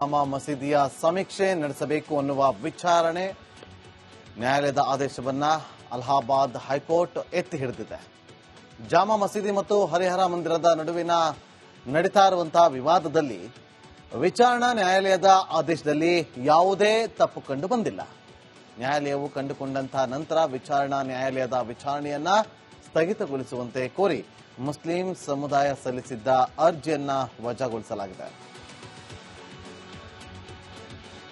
ಜಾಮಾ ಮಸೀದಿಯ ಸಮೀಕ್ಷೆ ನಡೆಸಬೇಕು ಅನ್ನುವ ವಿಚಾರಣೆ ನ್ಯಾಯಾಲಯದ ಆದೇಶವನ್ನ ಅಲಹಾಬಾದ್ ಹೈಕೋರ್ಟ್ ಎತ್ತಿ ಹಿಡಿದಿದೆ. ಜಾಮಾ ಮಸೀದಿ ಮತ್ತು ಹರಿಹರ ಮಂದಿರದ ನಡುವಿನ ನಡೀತಾ ಇರುವಂತಹ ವಿವಾದದಲ್ಲಿ ವಿಚಾರಣಾ ನ್ಯಾಯಾಲಯದ ಆದೇಶದಲ್ಲಿ ಯಾವುದೇ ತಪ್ಪು ಕಂಡು ಬಂದಿಲ್ಲ. ನ್ಯಾಯಾಲಯವು ಕಂಡುಕೊಂಡಂತಹ ನಂತರ ವಿಚಾರಣಾ ನ್ಯಾಯಾಲಯದ ವಿಚಾರಣೆಯನ್ನ ಸ್ಥಗಿತಗೊಳಿಸುವಂತೆ ಕೋರಿ ಮುಸ್ಲಿಂ ಸಮುದಾಯ ಸಲ್ಲಿಸಿದ್ದ ಅರ್ಜಿಯನ್ನ ವಜಾಗೊಳಿಸಲಾಗಿದೆ.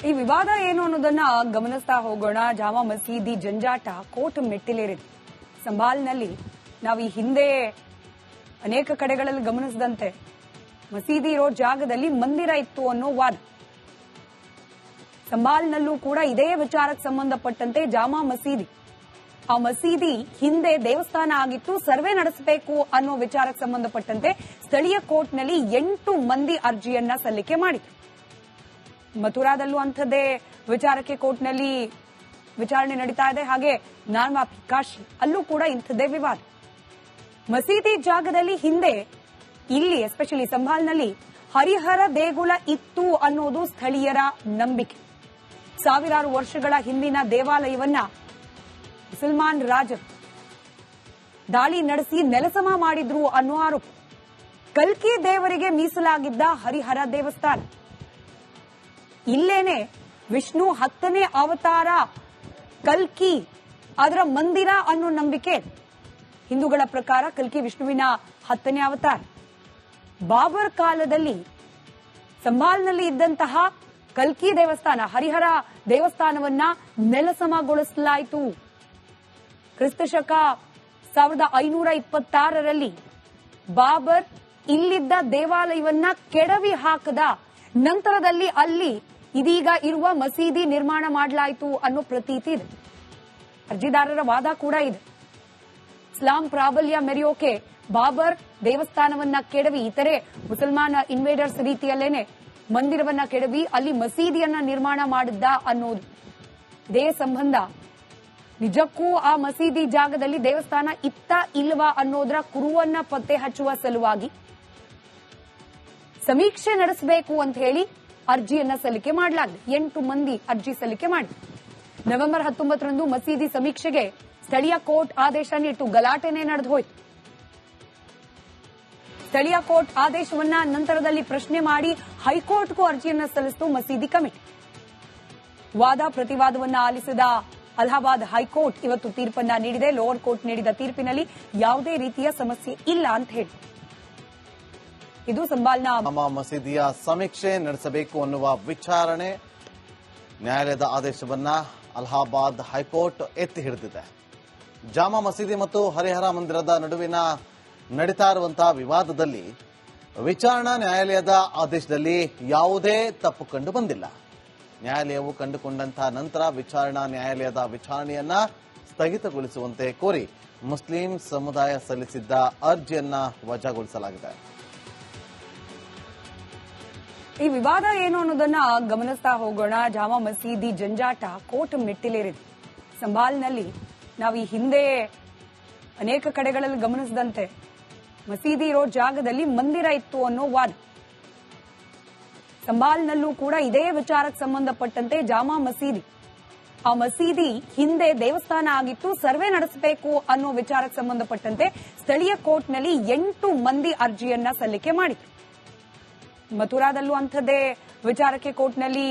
ಈ ವಿವಾದ ಏನು ಅನ್ನೋದನ್ನ ಗಮನಿಸ್ತಾ ಹೋಗೋಣ. ಜಾಮಾ ಮಸೀದಿ ಜಂಜಾಟ ಕೋರ್ಟ್ ಮೆಟ್ಟಿಲೇರಿದೆ. ಸಂಭಾಲ್ನಲ್ಲಿ ನಾವು ಈ ಹಿಂದೆ ಅನೇಕ ಕಡೆಗಳಲ್ಲಿ ಗಮನಿಸಿದಂತೆ ಮಸೀದಿ ಇರೋ ಜಾಗದಲ್ಲಿ ಮಂದಿರ ಇತ್ತು ಅನ್ನೋ ವಾದ. ಸಂಭಾಲ್ನಲ್ಲೂ ಕೂಡ ಇದೇ ವಿಚಾರಕ್ಕೆ ಸಂಬಂಧಪಟ್ಟಂತೆ ಜಾಮಾ ಮಸೀದಿ, ಆ ಮಸೀದಿ ಹಿಂದೆ ದೇವಸ್ಥಾನ ಆಗಿತ್ತು, ಸರ್ವೆ ನಡೆಸಬೇಕು ಅನ್ನೋ ವಿಚಾರಕ್ಕೆ ಸಂಬಂಧಪಟ್ಟಂತೆ ಸ್ಥಳೀಯ ಕೋರ್ಟ್ನಲ್ಲಿ 8 ಮಂದಿ ಅರ್ಜಿಯನ್ನ ಸಲ್ಲಿಕೆ ಮಾಡಿದ್ರು. ಮಥುರಾದಲ್ಲೂ ಅಂಥದ್ದೇ ವಿಚಾರಕ್ಕೆ ಕೋರ್ಟ್ನಲ್ಲಿ ವಿಚಾರಣೆ ನಡೀತಾ ಇದೆ. ಹಾಗೆ ನಾನ್ವಾಪಿ ಕಾಶಿ ಅಲ್ಲೂ ಕೂಡ ಇಂಥದ್ದೇ ವಿವಾದ. ಮಸೀದಿ ಜಾಗದಲ್ಲಿ ಹಿಂದೆ ಇಲ್ಲಿ ಎಸ್ಪೆಷಲಿ ಸಂಭಾಲ್ನಲ್ಲಿ ಹರಿಹರ ದೇಗುಲ ಇತ್ತು ಅನ್ನೋದು ಸ್ಥಳೀಯರ ನಂಬಿಕೆ. ಸಾವಿರಾರು ವರ್ಷಗಳ ಹಿಂದಿನ ದೇವಾಲಯವನ್ನ ಮುಸಲ್ಮಾನ್ ರಾಜರು ದಾಳಿ ನಡೆಸಿ ನೆಲಸಮ ಮಾಡಿದ್ರು ಅನ್ನೋ ಆರೋಪ. ಕಲ್ಕಿ ದೇವರಿಗೆ ಮೀಸಲಾಗಿದ್ದ ಹರಿಹರ ದೇವಸ್ಥಾನ, ಇಲ್ಲೇನೆ ವಿಷ್ಣು 10ನೇ ಅವತಾರ ಕಲ್ಕಿ, ಅದರ ಮಂದಿರ ಅನ್ನೋ ನಂಬಿಕೆ. ಹಿಂದೂಗಳ ಪ್ರಕಾರ ಕಲ್ಕಿ ವಿಷ್ಣುವಿನ 10ನೇ ಅವತಾರ. ಬಾಬರ್ ಕಾಲದಲ್ಲಿ ಸಂಭಾಲ್ನಲ್ಲಿ ಇದ್ದಂತಹ ಕಲ್ಕಿ ದೇವಸ್ಥಾನ, ಹರಿಹರ ದೇವಸ್ಥಾನವನ್ನ ನೆಲಸಮಗೊಳಿಸಲಾಯಿತು. ಕ್ರಿಸ್ತಶಕ 1526ರಲ್ಲಿ ಬಾಬರ್ ಇಲ್ಲಿದ್ದ ದೇವಾಲಯವನ್ನ ಕೆಡವಿ ಹಾಕದ ನಂತರದಲ್ಲಿ ಅಲ್ಲಿ ಇದೀಗ ಇರುವ ಮಸೀದಿ ನಿರ್ಮಾಣ ಮಾಡಲಾಯಿತು ಅನ್ನೋ ಪ್ರತೀತಿ ಇದೆ. ಅರ್ಜಿದಾರರ ವಾದ ಕೂಡ ಇದೆ. ಇಸ್ಲಾಂ ಪ್ರಾಬಲ್ಯ ಮೆರೆಯೋಕೆ ಬಾಬರ್ ದೇವಸ್ಥಾನವನ್ನ ಕೆಡವಿ ಇತರೆ ಮುಸಲ್ಮಾನ ಇನ್ವೇಡರ್ಸ್ ರೀತಿಯಲ್ಲೇನೆ ಮಂದಿರವನ್ನ ಕೆಡವಿ ಅಲ್ಲಿ ಮಸೀದಿಯನ್ನ ನಿರ್ಮಾಣ ಮಾಡಿದ್ದ ಅನ್ನೋದು. ಇದೇ ಸಂಬಂಧ ನಿಜಕ್ಕೂ ಆ ಮಸೀದಿ ಜಾಗದಲ್ಲಿ ದೇವಸ್ಥಾನ ಇತ್ತ ಇಲ್ವಾ ಅನ್ನೋದರ ಕುರುವನ್ನ ಪತ್ತೆ ಹಚ್ಚುವ ಸಲುವಾಗಿ ಸಮೀಕ್ಷೆ ನಡೆಸಬೇಕು ಅಂತ ಹೇಳಿ ಅರ್ಜಿಯನ್ನ ಸಲ್ಲಿಕೆ ಮಾಡಲಾಗಿದೆ. 8 ಮಂದಿ ಅರ್ಜಿ ಸಲ್ಲಿಕೆ ಮಾಡಿದ್ರು. ನವೆಂಬರ್ 19ರಂದು ಮಸೀದಿ ಸಮೀಕ್ಷೆಗೆ ಸ್ಥಳೀಯ ಕೋರ್ಟ್ ಆದೇಶ ನೀಡಿತು. ಗಲಾಟೆನೇ ನಡೆದು ಹೋಯಿತು. ಸ್ಥಳೀಯ ಕೋರ್ಟ್ ಆದೇಶವನ್ನ ನಂತರದಲ್ಲಿ ಪ್ರಶ್ನೆ ಮಾಡಿ ಹೈಕೋರ್ಟ್ಗೂ ಅರ್ಜಿಯನ್ನ ಸಲ್ಲಿಸಿತು ಮಸೀದಿ ಕಮಿಟಿ. ವಾದ ಪ್ರತಿವಾದವನ್ನ ಆಲಿಸಿದ ಅಲಹಾಬಾದ್ ಹೈಕೋರ್ಟ್ ಇವತ್ತು ತೀರ್ಪನ್ನ ನೀಡಿದೆ. ಲೋವರ್ ಕೋರ್ಟ್ ನೀಡಿದ ತೀರ್ಪಿನಲ್ಲಿ ಯಾವುದೇ ರೀತಿಯ ಸಮಸ್ಯೆ ಇಲ್ಲ ಅಂತ ಹೇಳಿ ಇದು ಸಂಭಾಲ್ನ ಜಾಮಾ ಮಸೀದಿಯ ಸಮೀಕ್ಷೆ ನಡೆಸಬೇಕು ಅನ್ನುವ ವಿಚಾರಣೆ ನ್ಯಾಯಾಲಯದ ಆದೇಶವನ್ನ ಅಲಹಾಬಾದ್ ಹೈಕೋರ್ಟ್ ಎತ್ತಿ ಹಿಡಿದಿದೆ. ಜಾಮಾ ಮಸೀದಿ ಮತ್ತು ಹರಿಹರ ಮಂದಿರದ ನಡುವಿನ ನಡೀತಾ ಇರುವಂತಹ ವಿವಾದದಲ್ಲಿ ವಿಚಾರಣಾ ನ್ಯಾಯಾಲಯದ ಆದೇಶದಲ್ಲಿ ಯಾವುದೇ ತಪ್ಪು ಕಂಡು ಬಂದಿಲ್ಲ. ನ್ಯಾಯಾಲಯವು ಕಂಡುಕೊಂಡಂತಹ ನಂತರ ವಿಚಾರಣಾ ನ್ಯಾಯಾಲಯದ ವಿಚಾರಣೆಯನ್ನ ಸ್ಥಗಿತಗೊಳಿಸುವಂತೆ ಕೋರಿ ಮುಸ್ಲಿಂ ಸಮುದಾಯ ಸಲ್ಲಿಸಿದ್ದ ಅರ್ಜಿಯನ್ನ ವಜಾಗೊಳಿಸಲಾಗಿದೆ. ಈ ವಿವಾದ ಏನು ಅನ್ನೋದನ್ನ ಗಮನಿಸ್ತಾ ಹೋಗೋಣ. ಜಾಮಾ ಮಸೀದಿ ಜಂಜಾಟ ಕೋರ್ಟ್ ಮೆಟ್ಟಿಲೇರಿದೆ. ಸಂಭಾಲ್ನಲ್ಲಿ ನಾವು ಈ ಹಿಂದೆ ಅನೇಕ ಕಡೆಗಳಲ್ಲಿ ಗಮನಿಸಿದಂತೆ ಮಸೀದಿ ಇರೋ ಜಾಗದಲ್ಲಿ ಮಂದಿರ ಇತ್ತು ಅನ್ನೋ ವಾದ. ಸಂಭಾಲ್ನಲ್ಲೂ ಕೂಡ ಇದೇ ವಿಚಾರಕ್ಕೆ ಸಂಬಂಧಪಟ್ಟಂತೆ ಜಾಮಾ ಮಸೀದಿ, ಆ ಮಸೀದಿ ಹಿಂದೆ ದೇವಸ್ಥಾನ ಆಗಿತ್ತು, ಸರ್ವೆ ನಡೆಸಬೇಕು ಅನ್ನೋ ವಿಚಾರಕ್ಕೆ ಸಂಬಂಧಪಟ್ಟಂತೆ ಸ್ಥಳೀಯ ಕೋರ್ಟ್ನಲ್ಲಿ 8 ಮಂದಿ ಅರ್ಜಿಯನ್ನ ಸಲ್ಲಿಕೆ ಮಾಡಿದ್ರು. ಮಥುರಾದಲ್ಲೂ ಅಂಥದ್ದೇ ವಿಚಾರಕ್ಕೆ ಕೋರ್ಟ್ನಲ್ಲಿ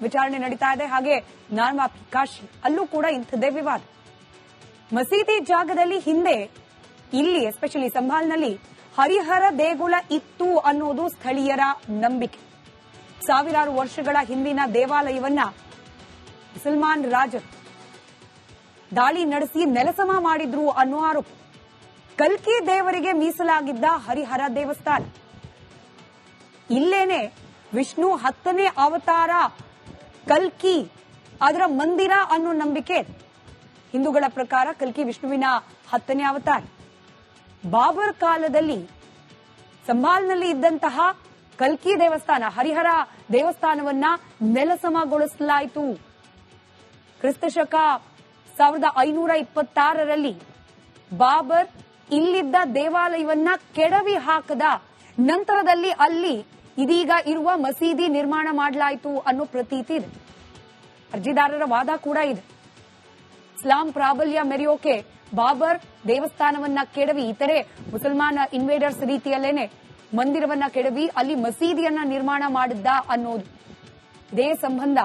ವಿಚಾರಣೆ ನಡೀತಾ ಇದೆ. ಹಾಗೆ ನಾನ್ವಾಪಿ ಕಾಶಿ ಅಲ್ಲೂ ಕೂಡ ಇಂಥದ್ದೇ ವಿವಾದ. ಮಸೀದಿ ಜಾಗದಲ್ಲಿ ಹಿಂದೆ ಇಲ್ಲಿ ಎಸ್ಪೆಷಲಿ ಸಂಭಾಲ್ನಲ್ಲಿ ಹರಿಹರ ದೇಗುಲ ಇತ್ತು ಅನ್ನೋದು ಸ್ಥಳೀಯರ ನಂಬಿಕೆ. ಸಾವಿರಾರು ವರ್ಷಗಳ ಹಿಂದಿನ ದೇವಾಲಯವನ್ನ ಮುಸಲ್ಮಾನ್ ರಾಜರು ದಾಳಿ ನಡೆಸಿ ನೆಲಸಮ ಮಾಡಿದ್ರು ಅನ್ನೋ ಆರೋಪ. ಕಲ್ಕಿ ದೇವರಿಗೆ ಮೀಸಲಾಗಿದ್ದ ಹರಿಹರ ದೇವಸ್ಥಾನ, ಇಲ್ಲೇನೆ ವಿಷ್ಣು 10ನೇ ಅವತಾರ ಕಲ್ಕಿ, ಅದರ ಮಂದಿರ ಅನ್ನೋ ನಂಬಿಕೆ. ಹಿಂದೂಗಳ ಪ್ರಕಾರ ಕಲ್ಕಿ ವಿಷ್ಣುವಿನ 10ನೇ ಅವತಾರ. ಬಾಬರ್ ಕಾಲದಲ್ಲಿ ಸಂಭಾಲ್ನಲ್ಲಿ ಇದ್ದಂತಹ ಕಲ್ಕಿ ದೇವಸ್ಥಾನ, ಹರಿಹರ ದೇವಸ್ಥಾನವನ್ನ ನೆಲಸಮಗೊಳಿಸಲಾಯಿತು. ಕ್ರಿಸ್ತಶಕ 1526ರಲ್ಲಿ ಬಾಬರ್ ಇಲ್ಲಿದ್ದ ದೇವಾಲಯವನ್ನ ಕೆಡವಿ ಹಾಕದ ನಂತರದಲ್ಲಿ ಅಲ್ಲಿ ಇದೀಗ ಇರುವ ಮಸೀದಿ ನಿರ್ಮಾಣ ಮಾಡಲಾಯಿತು ಅನ್ನೋ ಪ್ರತೀತಿ ಇದೆ. ಅರ್ಜಿದಾರರ ವಾದ ಕೂಡ ಇದೆ. ಇಸ್ಲಾಂ ಪ್ರಾಬಲ್ಯ ಮೆರೆಯೋಕೆ ಬಾಬರ್ ದೇವಸ್ಥಾನವನ್ನ ಕೆಡವಿ ಇತರೆ ಮುಸಲ್ಮಾನ ಇನ್ವೇಡರ್ಸ್ ರೀತಿಯಲ್ಲೇನೆ ಮಂದಿರವನ್ನ ಕೆಡವಿ ಅಲ್ಲಿ ಮಸೀದಿಯನ್ನ ನಿರ್ಮಾಣ ಮಾಡಿದ್ದ ಅನ್ನೋದು. ಇದೇ ಸಂಬಂಧ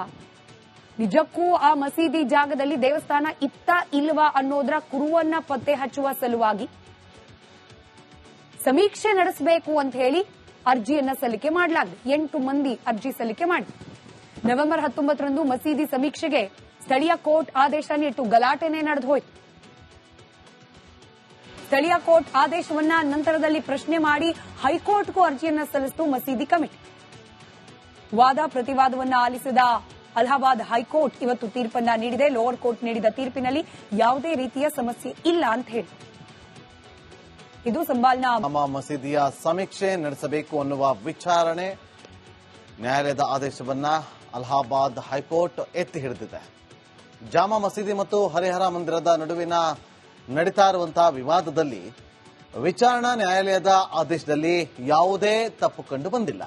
ನಿಜಕ್ಕೂ ಆ ಮಸೀದಿ ಜಾಗದಲ್ಲಿ ದೇವಸ್ಥಾನ ಇತ್ತ ಇಲ್ವಾ ಅನ್ನೋದರ ಕುರುವನ್ನ ಪತ್ತೆ ಹಚ್ಚುವ ಸಲುವಾಗಿ ಸಮೀಕ್ಷೆ ನಡೆಸಬೇಕು ಅಂತ ಹೇಳಿ ಅರ್ಜಿಯನ್ನ ಸಲ್ಲಿಕೆ ಮಾಡಲಾಗಿದೆ. 8 ಮಂದಿ ಅರ್ಜಿ ಸಲ್ಲಿಕೆ ಮಾಡಿದ್ರು. ನವೆಂಬರ್ 19ರಂದು ಮಸೀದಿ ಸಮೀಕ್ಷೆಗೆ ಸ್ಥಳೀಯ ಕೋರ್ಟ್ ಆದೇಶ ನೀಡಿತು. ಗಲಾಟೆನೇ ನಡೆದು ಹೋಯಿತು. ಸ್ಥಳೀಯ ಕೋರ್ಟ್ ಆದೇಶವನ್ನ ನಂತರದಲ್ಲಿ ಪ್ರಶ್ನೆ ಮಾಡಿ ಹೈಕೋರ್ಟ್ಗೂ ಅರ್ಜಿಯನ್ನ ಸಲ್ಲಿಸಿತು ಮಸೀದಿ ಕಮಿಟಿ. ವಾದ ಪ್ರತಿವಾದವನ್ನ ಆಲಿಸಿದ ಅಲಹಾಬಾದ್ ಹೈಕೋರ್ಟ್ ಇವತ್ತು ತೀರ್ಪನ್ನ ನೀಡಿದೆ. ಲೋವರ್ ಕೋರ್ಟ್ ನೀಡಿದ ತೀರ್ಪಿನಲ್ಲಿ ಯಾವುದೇ ರೀತಿಯ ಸಮಸ್ಯೆ ಇಲ್ಲ ಅಂತ ಹೇಳಿ ಇದು ಸಂಬಾಲ್ನ ಮಸೀದಿಯ ಸಮೀಕ್ಷೆ ನಡೆಸಬೇಕು ಅನ್ನುವ ವಿಚಾರಣೆ ನ್ಯಾಯಾಲಯದ ಆದೇಶವನ್ನ ಅಲಹಾಬಾದ್ ಹೈಕೋರ್ಟ್ ಎತ್ತಿ ಹಿಡಿದಿದೆ. ಜಾಮಾ ಮಸೀದಿ ಮತ್ತು ಹರಿಹರ ಮಂದಿರದ ನಡುವಿನ ನಡೀತಾ ಇರುವಂತಹ ವಿವಾದದಲ್ಲಿ ವಿಚಾರಣಾ ನ್ಯಾಯಾಲಯದ ಆದೇಶದಲ್ಲಿ ಯಾವುದೇ ತಪ್ಪು ಕಂಡು ಬಂದಿಲ್ಲ.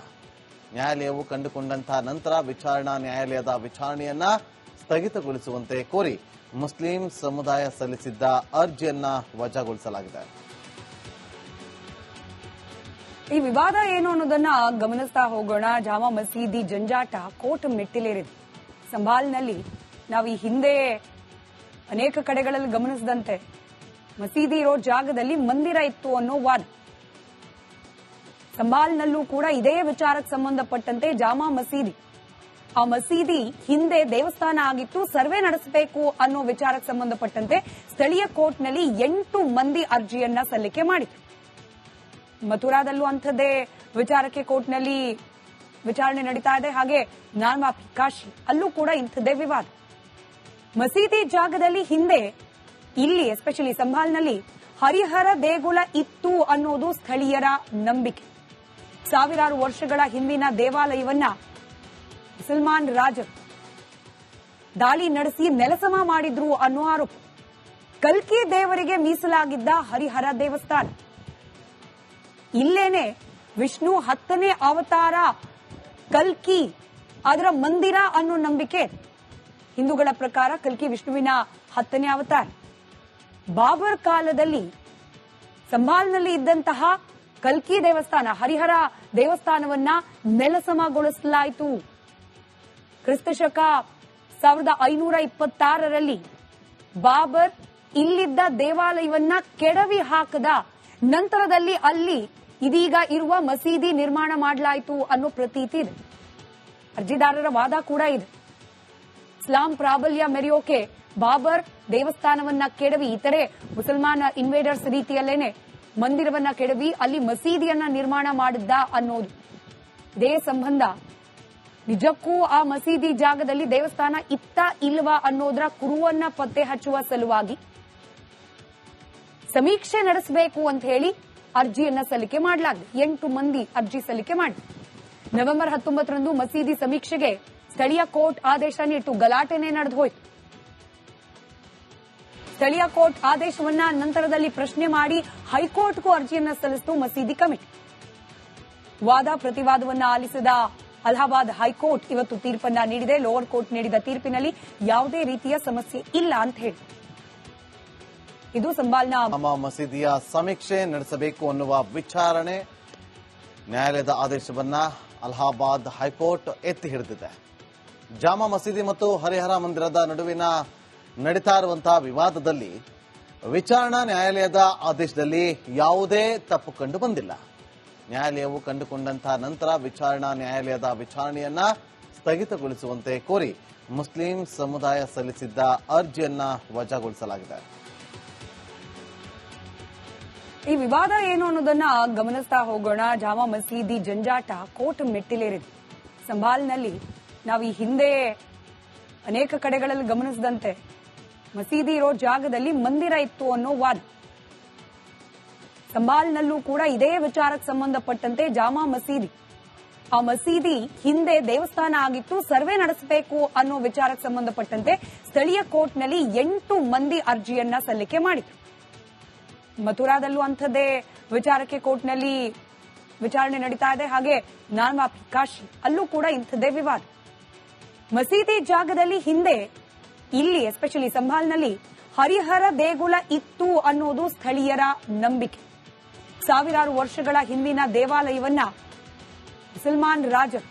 ನ್ಯಾಯಾಲಯವು ಕಂಡುಕೊಂಡಂತಹ ನಂತರ ವಿಚಾರಣಾ ನ್ಯಾಯಾಲಯದ ವಿಚಾರಣೆಯನ್ನ ಸ್ಥಗಿತಗೊಳಿಸುವಂತೆ ಕೋರಿ ಮುಸ್ಲಿಂ ಸಮುದಾಯ ಸಲ್ಲಿಸಿದ್ದ ಅರ್ಜಿಯನ್ನ ವಜಾಗೊಳಿಸಲಾಗಿದೆ. ಈ ವಿವಾದ ಏನು ಅನ್ನೋದನ್ನ ಗಮನಿಸ್ತಾ ಹೋಗೋಣ. ಜಾಮಾ ಮಸೀದಿ ಜಂಜಾಟ ಕೋರ್ಟ್ ಮೆಟ್ಟಿಲೇರಿದೆ. ಸಂಭಾಲ್ನಲ್ಲಿ ನಾವು ಈ ಹಿಂದೆ ಅನೇಕ ಕಡೆಗಳಲ್ಲಿ ಗಮನಿಸಿದಂತೆ ಮಸೀದಿ ಇರೋ ಜಾಗದಲ್ಲಿ ಮಂದಿರ ಇತ್ತು ಅನ್ನೋ ವಾದ. ಸಂಭಾಲ್ನಲ್ಲೂ ಕೂಡ ಇದೇ ವಿಚಾರಕ್ಕೆ ಸಂಬಂಧಪಟ್ಟಂತೆ ಜಾಮಾ ಮಸೀದಿ, ಆ ಮಸೀದಿ ಹಿಂದೆ ದೇವಸ್ಥಾನ ಆಗಿತ್ತು, ಸರ್ವೆ ನಡೆಸಬೇಕು ಅನ್ನೋ ವಿಚಾರಕ್ಕೆ ಸಂಬಂಧಪಟ್ಟಂತೆ ಸ್ಥಳೀಯ ಕೋರ್ಟ್ನಲ್ಲಿ 8 ಮಂದಿ ಅರ್ಜಿಯನ್ನ ಸಲ್ಲಿಕೆ ಮಾಡಿದ್ರು. ಮಥುರಾದಲ್ಲೂ ಅಂಥದ್ದೇ ವಿಚಾರಕ್ಕೆ ಕೋರ್ಟ್ನಲ್ಲಿ ವಿಚಾರಣೆ ನಡೀತಾ ಇದೆ. ಹಾಗೆ ನಾನ್ವಾಪಿ ಕಾಶಿ ಅಲ್ಲೂ ಕೂಡ ಇಂಥದ್ದೇ ವಿವಾದ. ಮಸೀದಿ ಜಾಗದಲ್ಲಿ ಹಿಂದೆ ಇಲ್ಲಿ ಎಸ್ಪೆಷಲಿ ಸಂಭಾಲ್ನಲ್ಲಿ ಹರಿಹರ ದೇಗುಲ ಇತ್ತು ಅನ್ನೋದು ಸ್ಥಳೀಯರ ನಂಬಿಕೆ. ಸಾವಿರಾರು ವರ್ಷಗಳ ಹಿಂದಿನ ದೇವಾಲಯವನ್ನ ಮುಸಲ್ಮಾನ್ ರಾಜರು ದಾಳಿ ನಡೆಸಿ ನೆಲಸಮ ಮಾಡಿದ್ರು ಅನ್ನೋ ಆರೋಪ. ಕಲ್ಕಿ ದೇವರಿಗೆ ಮೀಸಲಾಗಿದ್ದ ಹರಿಹರ ದೇವಸ್ಥಾನ ಇಲ್ಲೇನೆ ವಿಷ್ಣು 10ನೇ ಅವತಾರ ಕಲ್ಕಿ ಅದರ ಮಂದಿರ ಅನ್ನೋ ನಂಬಿಕೆ. ಹಿಂದೂಗಳ ಪ್ರಕಾರ ಕಲ್ಕಿ ವಿಷ್ಣುವಿನ 10ನೇ ಅವತಾರ. ಬಾಬರ್ ಕಾಲದಲ್ಲಿ ಸಂಭಾಲ್ನಲ್ಲಿ ಇದ್ದಂತಹ ಕಲ್ಕಿ ದೇವಸ್ಥಾನ, ಹರಿಹರ ದೇವಸ್ಥಾನವನ್ನ ನೆಲಸಮಗೊಳಿಸಲಾಯಿತು. ಕ್ರಿಸ್ತಶಕ 1526ರಲ್ಲಿ ಬಾಬರ್ ಇಲ್ಲಿದ್ದ ದೇವಾಲಯವನ್ನ ಕೆಡವಿ ಹಾಕದ ನಂತರದಲ್ಲಿ ಅಲ್ಲಿ ಇದೀಗ ಇರುವ ಮಸೀದಿ ನಿರ್ಮಾಣ ಮಾಡಲಾಯಿತು ಅನ್ನೋ ಪ್ರತೀತಿ ಇದೆ. ಅರ್ಜಿದಾರರ ವಾದ ಕೂಡ ಇದೆ. ಇಸ್ಲಾಂ ಪ್ರಾಬಲ್ಯ ಮೆರೆಯೋಕೆ ಬಾಬರ್ ದೇವಸ್ಥಾನವನ್ನ ಕೆಡವಿ ಇತರೆ ಮುಸಲ್ಮಾನ ಇನ್ವೇಡರ್ಸ್ ರೀತಿಯಲ್ಲೇನೆ ಮಂದಿರವನ್ನ ಕೆಡವಿ ಅಲ್ಲಿ ಮಸೀದಿಯನ್ನ ನಿರ್ಮಾಣ ಮಾಡಿದ್ದ ಅನ್ನೋದು. ಇದೇ ಸಂಬಂಧ ನಿಜಕ್ಕೂ ಆ ಮಸೀದಿ ಜಾಗದಲ್ಲಿ ದೇವಸ್ಥಾನ ಇತ್ತ ಇಲ್ವಾ ಅನ್ನೋದರ ಕುರುವನ್ನ ಪತ್ತೆ ಹಚ್ಚುವ ಸಲುವಾಗಿ ಸಮೀಕ್ಷೆ ನಡೆಸಬೇಕು ಅಂತ ಹೇಳಿ ಅರ್ಜಿಯನ್ನ ಸಲ್ಲಿಕೆ ಮಾಡಲಾಗಿದೆ. 8 ಮಂದಿ ಅರ್ಜಿ ಸಲ್ಲಿಕೆ ಮಾಡಿದ್ರು. ನವೆಂಬರ್ 19ರಂದು ಮಸೀದಿ ಸಮೀಕ್ಷೆಗೆ ಸ್ಥಳೀಯ ಕೋರ್ಟ್ ಆದೇಶ ನೀಡಿತು. ಗಲಾಟೆನೇ ನಡೆದು ಹೋಯಿತು. ಸ್ಥಳೀಯ ಕೋರ್ಟ್ ಆದೇಶವನ್ನ ನಂತರದಲ್ಲಿ ಪ್ರಶ್ನೆ ಮಾಡಿ ಹೈಕೋರ್ಟ್ಗೂ ಅರ್ಜಿಯನ್ನ ಸಲ್ಲಿಸಿತು ಮಸೀದಿ ಕಮಿಟಿ. ವಾದ ಪ್ರತಿವಾದವನ್ನ ಆಲಿಸಿದ ಅಲಹಾಬಾದ್ ಹೈಕೋರ್ಟ್ ಇವತ್ತು ತೀರ್ಪನ್ನ ನೀಡಿದೆ. ಲೋವರ್ ಕೋರ್ಟ್ ನೀಡಿದ ತೀರ್ಪಿನಲ್ಲಿ ಯಾವುದೇ ರೀತಿಯ ಸಮಸ್ಯೆ ಇಲ್ಲ ಅಂತ ಹೇಳಿ ಇದು ಸಂಬಾಲ್ನ ಮಸೀದಿಯ ಸಮೀಕ್ಷೆ ನಡೆಸಬೇಕು ಅನ್ನುವ ವಿಚಾರಣೆ ನ್ಯಾಯಾಲಯದ ಆದೇಶವನ್ನ ಅಲಹಾಬಾದ್ ಹೈಕೋರ್ಟ್ ಎತ್ತಿ ಹಿಡಿದಿದೆ. ಜಾಮಾ ಮಸೀದಿ ಮತ್ತು ಹರಿಹರ ಮಂದಿರದ ನಡುವಿನ ನಡೀತಾ ಇರುವಂತಹ ವಿವಾದದಲ್ಲಿ ವಿಚಾರಣಾ ನ್ಯಾಯಾಲಯದ ಆದೇಶದಲ್ಲಿ ಯಾವುದೇ ತಪ್ಪು ಕಂಡು ಬಂದಿಲ್ಲ. ನ್ಯಾಯಾಲಯವು ಕಂಡುಕೊಂಡಂತಹ ನಂತರ ವಿಚಾರಣಾ ನ್ಯಾಯಾಲಯದ ವಿಚಾರಣೆಯನ್ನ ಸ್ಥಗಿತಗೊಳಿಸುವಂತೆ ಕೋರಿ ಮುಸ್ಲಿಂ ಸಮುದಾಯ ಸಲ್ಲಿಸಿದ್ದ ಅರ್ಜಿಯನ್ನ ವಜಾಗೊಳಿಸಲಾಗಿದೆ. ಈ ವಿವಾದ ಏನು ಅನ್ನೋದನ್ನ ಗಮನಿಸ್ತಾ ಹೋಗೋಣ. ಜಾಮಾ ಮಸೀದಿ ಜಂಜಾಟ ಕೋರ್ಟ್ ಮೆಟ್ಟಿಲೇರಿದೆ. ಸಂಭಾಲ್ನಲ್ಲಿ ನಾವು ಈ ಹಿಂದೆ ಅನೇಕ ಕಡೆಗಳಲ್ಲಿ ಗಮನಿಸಿದಂತೆ ಮಸೀದಿ ಇರೋ ಜಾಗದಲ್ಲಿ ಮಂದಿರ ಇತ್ತು ಅನ್ನೋ ವಾದ. ಸಂಭಾಲ್ನಲ್ಲೂ ಕೂಡ ಇದೇ ವಿಚಾರಕ್ಕೆ ಸಂಬಂಧಪಟ್ಟಂತೆ ಜಾಮಾ ಮಸೀದಿ, ಆ ಮಸೀದಿ ಹಿಂದೆ ದೇವಸ್ಥಾನ ಆಗಿತ್ತು, ಸರ್ವೆ ನಡೆಸಬೇಕು ಅನ್ನೋ ವಿಚಾರಕ್ಕೆ ಸಂಬಂಧಪಟ್ಟಂತೆ ಸ್ಥಳೀಯ ಕೋರ್ಟ್ನಲ್ಲಿ 8 ಮಂದಿ ಅರ್ಜಿಯನ್ನ ಸಲ್ಲಿಕೆ ಮಾಡಿದ್ರು. ಮಥುರಾದಲ್ಲೂ ಅಂಥದ್ದೇ ವಿಚಾರಕ್ಕೆ ಕೋರ್ಟ್ನಲ್ಲಿ ವಿಚಾರಣೆ ನಡೀತಾ ಇದೆ. ಹಾಗೆ ನಾನ್ವಾಪಿ ಕಾಶಿ ಅಲ್ಲೂ ಕೂಡ ಇಂಥದ್ದೇ ವಿವಾದ. ಮಸೀದಿ ಜಾಗದಲ್ಲಿ ಹಿಂದೆ ಇಲ್ಲಿ ಎಸ್ಪೆಷಲಿ ಸಂಭಾಲ್ನಲ್ಲಿ ಹರಿಹರ ದೇಗುಲ ಇತ್ತು ಅನ್ನೋದು ಸ್ಥಳೀಯರ ನಂಬಿಕೆ. ಸಾವಿರಾರು ವರ್ಷಗಳ ಹಿಂದಿನ ದೇವಾಲಯವನ್ನ ಮುಸಲ್ಮಾನ್ ರಾಜರು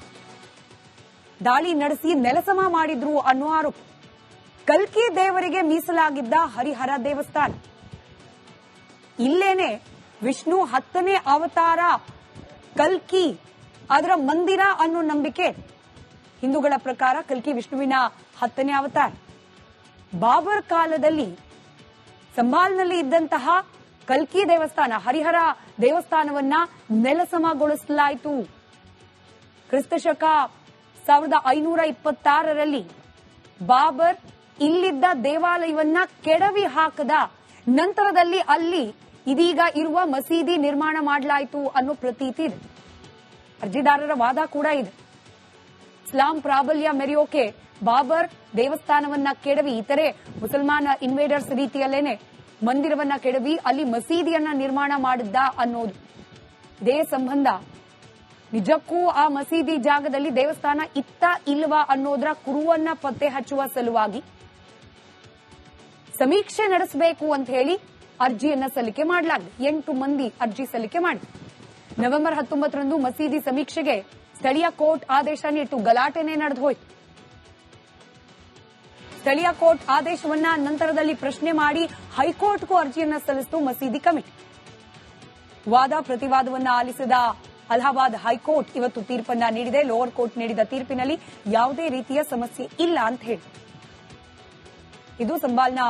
ದಾಳಿ ನಡೆಸಿ ನೆಲಸಮ ಮಾಡಿದ್ರು ಅನ್ನೋ ಆರೋಪ. ಕಲ್ಕಿ ದೇವರಿಗೆ ಮೀಸಲಾಗಿದ್ದ ಹರಿಹರ ದೇವಸ್ಥಾನ ಇಲ್ಲೇನೆ ವಿಷ್ಣು 10ನೇ ಅವತಾರ ಕಲ್ಕಿ ಅದರ ಮಂದಿರ ಅನ್ನೋ ನಂಬಿಕೆ. ಹಿಂದೂಗಳ ಪ್ರಕಾರ ಕಲ್ಕಿ ವಿಷ್ಣುವಿನ 10ನೇ ಅವತಾರ. ಬಾಬರ್ ಕಾಲದಲ್ಲಿ ಸಂಭಾಲ್ನಲ್ಲಿ ಇದ್ದಂತಹ ಕಲ್ಕಿ ದೇವಸ್ಥಾನ ಹರಿಹರ ದೇವಸ್ಥಾನವನ್ನ ನೆಲಸಮಗೊಳಿಸಲಾಯಿತು. ಕ್ರಿಸ್ತಶಕ 1526ರಲ್ಲಿ ಬಾಬರ್ ಇಲ್ಲಿದ್ದ ದೇವಾಲಯವನ್ನ ಕೆಡವಿ ಹಾಕದ ನಂತರದಲ್ಲಿ ಅಲ್ಲಿ ಇದೀಗ ಇರುವ ಮಸೀದಿ ನಿರ್ಮಾಣ ಮಾಡಲಾಯಿತು ಅನ್ನೋ ಪ್ರತೀತಿ ಇದೆ. ಅರ್ಜಿದಾರರ ವಾದ ಕೂಡ ಇದೆ. ಇಸ್ಲಾಂ ಪ್ರಾಬಲ್ಯ ಮೆರೆಯೋಕೆ ಬಾಬರ್ ದೇವಸ್ಥಾನವನ್ನ ಕೆಡವಿ ಇತರೆ ಮುಸಲ್ಮಾನ ಇನ್ವೇಡರ್ಸ್ ರೀತಿಯಲ್ಲೇನೆ ಮಂದಿರವನ್ನ ಕೆಡವಿ ಅಲ್ಲಿ ಮಸೀದಿಯನ್ನ ನಿರ್ಮಾಣ ಮಾಡಿದ್ದ ಅನ್ನೋದು. ಇದೇ ಸಂಬಂಧ ನಿಜಕ್ಕೂ ಆ ಮಸೀದಿ ಜಾಗದಲ್ಲಿ ದೇವಸ್ಥಾನ ಇತ್ತ ಇಲ್ವಾ ಅನ್ನೋದರ ಕುರುವನ್ನ ಪತ್ತೆ ಹಚ್ಚುವ ಸಲುವಾಗಿ ಸಮೀಕ್ಷೆ ನಡೆಸಬೇಕು ಅಂತ ಹೇಳಿ ಅರ್ಜಿಯನ್ನ ಸಲ್ಲಿಕೆ ಮಾಡಲಾಗಿದೆ. 8 ಮಂದಿ ಅರ್ಜಿ ಸಲ್ಲಿಕೆ ಮಾಡಿ ನವೆಂಬರ್ 19ರಂದು ಮಸೀದಿ ಸಮೀಕ್ಷೆಗೆ ಸ್ಥಳೀಯ ಕೋರ್ಟ್ ಆದೇಶ ನೀಡಿತು. ಗಲಾಟೆನೇ ನಡೆದು ಹೋಯಿತು. ಸ್ಥಳೀಯ ಕೋರ್ಟ್ ಆದೇಶವನ್ನ ನಂತರದಲ್ಲಿ ಪ್ರಶ್ನೆ ಮಾಡಿ ಹೈಕೋರ್ಟ್ಗೂ ಅರ್ಜಿಯನ್ನ ಸಲ್ಲಿಸಿತು ಮಸೀದಿ ಕಮಿಟಿ. ವಾದ ಪ್ರತಿವಾದವನ್ನ ಆಲಿಸಿದ ಅಲಹಾಬಾದ್ ಹೈಕೋರ್ಟ್ ಇವತ್ತು ತೀರ್ಪನ್ನ ನೀಡಿದೆ. ಲೋವರ್ ಕೋರ್ಟ್ ನೀಡಿದ ತೀರ್ಪಿನಲ್ಲಿ ಯಾವುದೇ ರೀತಿಯ ಸಮಸ್ಯೆ ಇಲ್ಲ ಅಂತ ಹೇಳಿ ಇದು ಸಂಭಾಲ್ನ